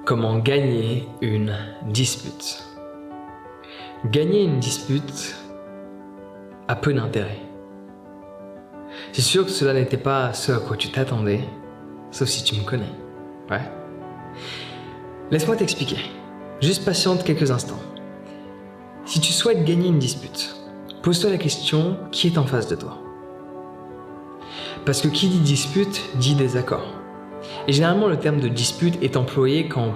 Comment gagner une dispute? Gagner une dispute a peu d'intérêt. C'est sûr que cela n'était pas ce à quoi tu t'attendais, sauf si tu me connais. Ouais. Laisse-moi t'expliquer. Juste patiente quelques instants. Si tu souhaites gagner une dispute, pose-toi la question, qui est en face de toi? Parce que qui dit dispute, dit désaccord. Et généralement, le terme de dispute est employé quand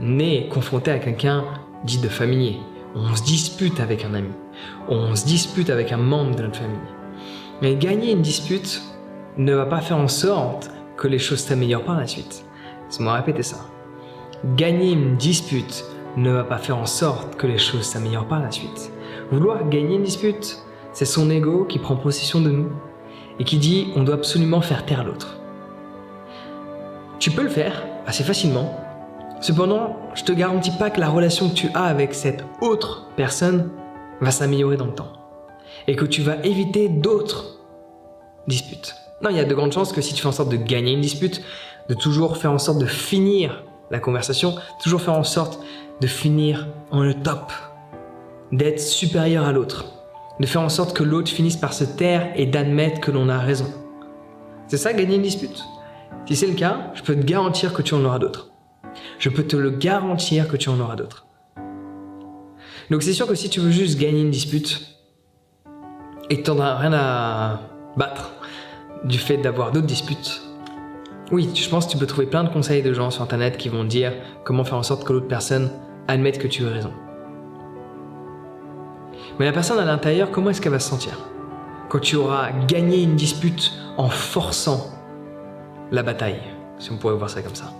on est confronté à quelqu'un dit de familier. On se dispute avec un ami. On se dispute avec un membre de notre famille. Mais gagner une dispute ne va pas faire en sorte que les choses s'améliorent par la suite. Laisse-moi répéter ça. Gagner une dispute ne va pas faire en sorte que les choses s'améliorent par la suite. Vouloir gagner une dispute, c'est son ego qui prend possession de nous et qui dit on doit absolument faire taire l'autre. Tu peux le faire assez facilement. Cependant, je te garantis pas que la relation que tu as avec cette autre personne va s'améliorer dans le temps et que tu vas éviter d'autres disputes. Non, il y a de grandes chances que si tu fais en sorte de gagner une dispute, de toujours faire en sorte de finir la conversation, toujours faire en sorte de finir en le top, d'être supérieur à l'autre, de faire en sorte que l'autre finisse par se taire et d'admettre que l'on a raison. C'est ça, gagner une dispute? Si c'est le cas, je peux te garantir que tu en auras d'autres. Je peux te le garantir que tu en auras d'autres. Donc c'est sûr que si tu veux juste gagner une dispute et que tu n'en as rien à battre du fait d'avoir d'autres disputes, oui, je pense que tu peux trouver plein de conseils de gens sur internet qui vont te dire comment faire en sorte que l'autre personne admette que tu as raison. Mais la personne à l'intérieur, comment est-ce qu'elle va se sentir quand tu auras gagné une dispute en forçant la bataille, si on pourrait voir ça comme ça?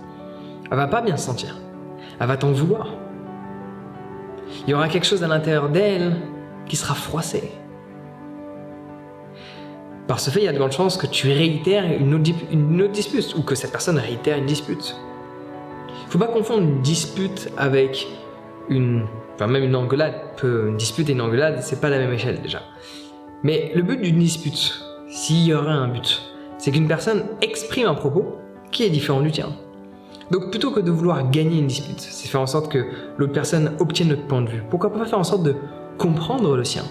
Elle va pas bien se sentir. Elle va t'en vouloir. Il y aura quelque chose à l'intérieur d'elle qui sera froissé. Par ce fait, il y a de grandes chances que tu réitères une autre dispute ou que cette personne réitère une dispute. Il ne faut pas confondre une dispute avec même une engueulade. Une dispute et une engueulade, c'est pas la même échelle déjà. Mais le but d'une dispute, s'il y aurait un but, c'est qu'une personne exprime un propos qui est différent du tien. Donc plutôt que de vouloir gagner une dispute, c'est faire en sorte que l'autre personne obtienne notre point de vue. Pourquoi pas faire en sorte de comprendre le sien?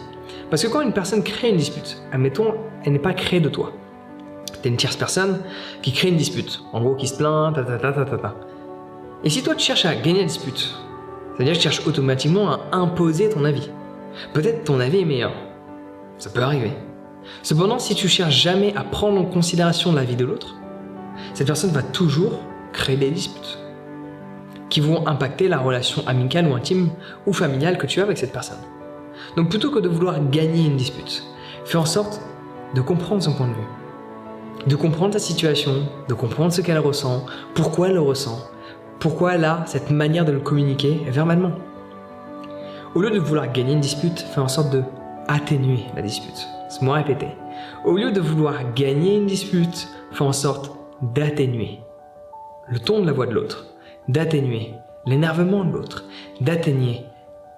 Parce que quand une personne crée une dispute, admettons, elle n'est pas créée de toi. T'es une tierce personne qui crée une dispute. En gros, qui se plaint, Et si toi tu cherches à gagner la dispute, c'est-à-dire que tu cherches automatiquement à imposer ton avis. Peut-être ton avis est meilleur. Ça peut arriver. Cependant, si tu cherches jamais à prendre en considération l'avis de l'autre, cette personne va toujours créer des disputes qui vont impacter la relation amicale ou intime ou familiale que tu as avec cette personne. Donc plutôt que de vouloir gagner une dispute, fais en sorte de comprendre son point de vue, de comprendre sa situation, de comprendre ce qu'elle ressent, pourquoi elle le ressent, pourquoi elle a cette manière de le communiquer verbalement. Au lieu de vouloir gagner une dispute, fais en sorte de atténuer la dispute. C'est moi répéter. Au lieu de vouloir gagner une dispute, fais en sorte d'atténuer le ton de la voix de l'autre, d'atténuer l'énervement de l'autre, d'atténuer,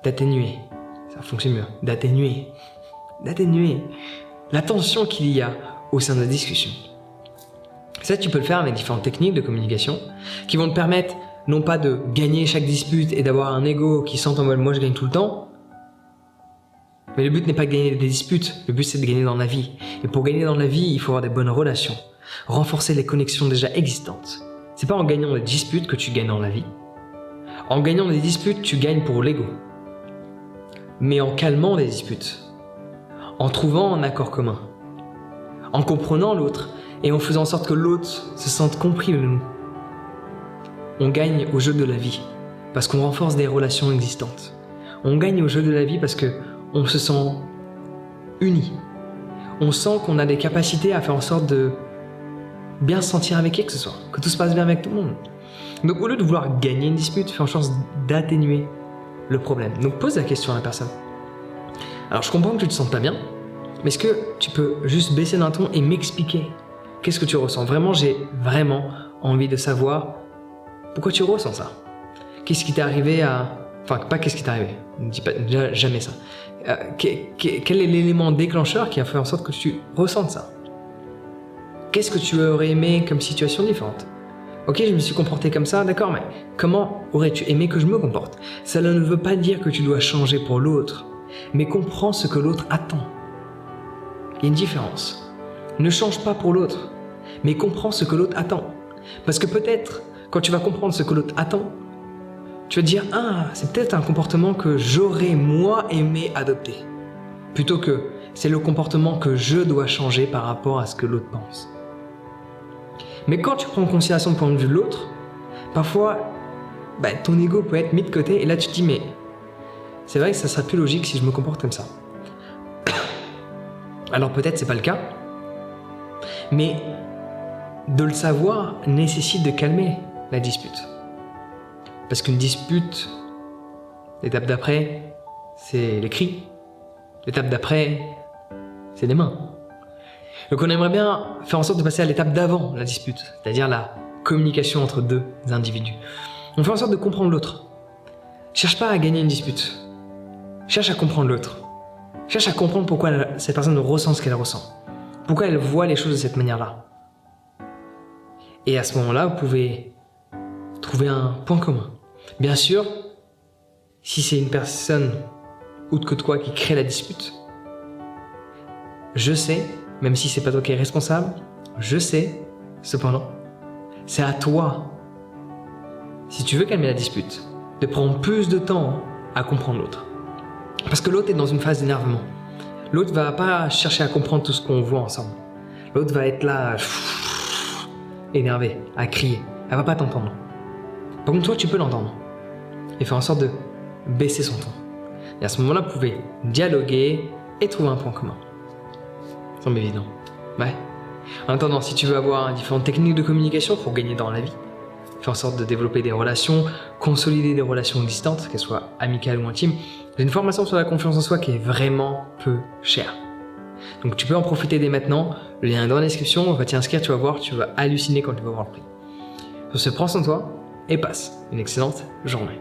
ça fonctionne mieux, d'atténuer la tension qu'il y a au sein de la discussion. Ça, tu peux le faire avec différentes techniques de communication qui vont te permettre non pas de gagner chaque dispute et d'avoir un ego qui sent en mode moi je gagne tout le temps, mais le but n'est pas de gagner des disputes, le but c'est de gagner dans la vie. Et pour gagner dans la vie, il faut avoir des bonnes relations, renforcer les connexions déjà existantes. C'est pas en gagnant des disputes que tu gagnes dans la vie. En gagnant des disputes, tu gagnes pour l'ego. Mais en calmant des disputes, en trouvant un accord commun, en comprenant l'autre et en faisant en sorte que l'autre se sente compris de nous, on gagne au jeu de la vie parce qu'on renforce des relations existantes. On gagne au jeu de la vie parce qu'on se sent unis. On sent qu'on a des capacités à faire en sorte de bien se sentir avec qui que ce soit, que tout se passe bien avec tout le monde. Donc au lieu de vouloir gagner une dispute, fais en sorte d'atténuer le problème. Donc pose la question à la personne. Alors je comprends que tu te sens pas bien, mais est-ce que tu peux juste baisser d'un ton et m'expliquer qu'est-ce que tu ressens? Vraiment, j'ai vraiment envie de savoir pourquoi tu ressens ça. Qu'est-ce qui t'est arrivé à... Enfin, pas qu'est-ce qui t'est arrivé, ne dis pas jamais ça. Quel est l'élément déclencheur qui a fait en sorte que tu ressentes ça? Qu'est-ce que tu aurais aimé comme situation différente? Ok, je me suis comporté comme ça, d'accord, mais comment aurais-tu aimé que je me comporte? Cela ne veut pas dire que tu dois changer pour l'autre, mais comprends ce que l'autre attend. Il y a une différence. Ne change pas pour l'autre, mais comprends ce que l'autre attend. Parce que peut-être, quand tu vas comprendre ce que l'autre attend, tu vas te dire « Ah, c'est peut-être un comportement que j'aurais moi aimé adopter », plutôt que « c'est le comportement que je dois changer par rapport à ce que l'autre pense ». Mais quand tu prends en considération le point de vue de l'autre, parfois, ton ego peut être mis de côté et là tu te dis « Mais c'est vrai que ça serait plus logique si je me comporte comme ça ». Alors peut-être c'est pas le cas, mais de le savoir nécessite de calmer la dispute. Parce qu'une dispute, l'étape d'après, c'est les cris. L'étape d'après, c'est les mains. Donc on aimerait bien faire en sorte de passer à l'étape d'avant la dispute, c'est-à-dire la communication entre deux individus. On fait en sorte de comprendre l'autre. Cherche pas à gagner une dispute. Cherche à comprendre l'autre. Cherche à comprendre pourquoi cette personne ressent ce qu'elle ressent. Pourquoi elle voit les choses de cette manière-là. Et à ce moment-là, vous pouvez trouver un point commun. Bien sûr, si c'est une personne autre que toi qui crée la dispute, je sais, même si c'est pas toi qui es responsable, je sais, cependant, c'est à toi, si tu veux calmer la dispute, de prendre plus de temps à comprendre l'autre. Parce que l'autre est dans une phase d'énervement. L'autre va pas chercher à comprendre tout ce qu'on voit ensemble. L'autre va être là, énervé, à crier. Elle va pas t'entendre. Par contre, toi, tu peux l'entendre. Et faire en sorte de baisser son ton. Et à ce moment-là, vous pouvez dialoguer et trouver un point commun. Ça semble évident. Ouais. En attendant, si tu veux avoir différentes techniques de communication pour gagner dans la vie, faire en sorte de développer des relations, consolider des relations existantes, qu'elles soient amicales ou intimes, j'ai une formation sur la confiance en soi qui est vraiment peu chère. Donc tu peux en profiter dès maintenant, le lien est dans la description, va t'y inscrire, tu vas voir, tu vas halluciner quand tu vas voir le prix. Sur ce, prends soin de toi et passe une excellente journée.